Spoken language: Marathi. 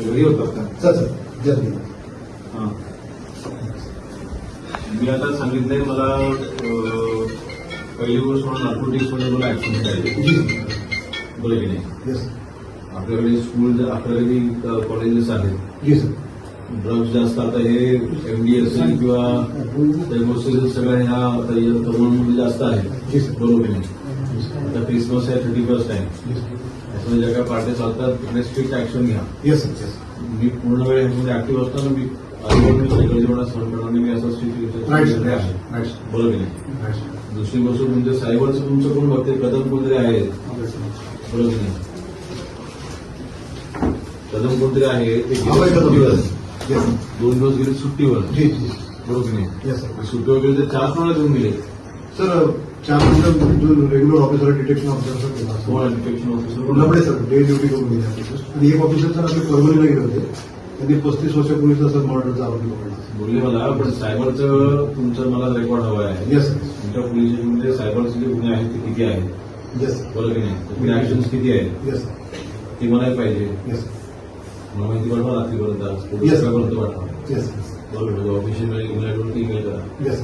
घरी होतात का? सर जल्दी. हां. मी आता सांगितलंय मला पहिली गोष्ट म्हणून नार्कोटिक्समध्ये मला ऍक्सिडेंट आहे. बरं की नाही? येस आपल्याकडे स्कूल आपल्याकडे कॉलेजेस आहेत. जी सर. ड्रग्स जास्त आता हे एमडी असेल किंवा सायकोसिस सगळ्या ह्या तरुणांमध्ये जास्त आहे. जी सर. बरोबर की नाही? आता क्रिसमस आहे, 31st आहे. त्याच्यामध्ये ज्या काही पार्ट्या चालतात तिकडे स्ट्रिक्ट ऍक्शन घ्या. Yes sir. येस. मी पूर्ण वेळ ह्यामध्ये ऍक्टिव्ह असताना मी आजूबाजूला सायकल जेवढा सहन करणार नाही, मी असं स्ट्रिक्ट राईट सर. आहे. राईट. बरोबर की नाही? राईट. दुसरी गोष्ट म्हणजे सायबरचं तुमचं कोण बघते, कदम कोणतरी आहेत. बरोबर की नाही? कदम कोणतरी आहे ते सुट्टीवर, येस 2 दिवस गेले सुट्टीवर. जी जी. बरोबर की नाही? Yes sir. सुट्टीवर गेले तर 4 कोणाला देऊन गेले. सर 4 नंबर जो रेग्युलर ऑफिसर डिटेक्शन ऑफिसर केला कोण detection officer Labade sir day duty करून गेले ऑफिसर. आणि एक ऑफिसर सर आपले परभणीला गेले होते. त्यांनी 35 वर्षापूर्वीचा सर मर्डरचा आरोपी पकडला. बोलले मला, पण सायबरचं तुमचं मला रेकॉर्ड हवं आहे. Yes sir. तुमच्या पोलीस स्टेशनमध्ये सायबरचे जे गुन्हे आहेत ते किती आहेत. Yes sir. बरोबर की नाही? त्याचे ऍक्शन्स किती आहेत येस सर. ते मला पाहिजे. येस मला माहिती पाठवा रात्रीपर्यंत, Yes. सकाळपर्यंत पाठवा. येस बरोबर ऑफिशियल ईमेल करा. येस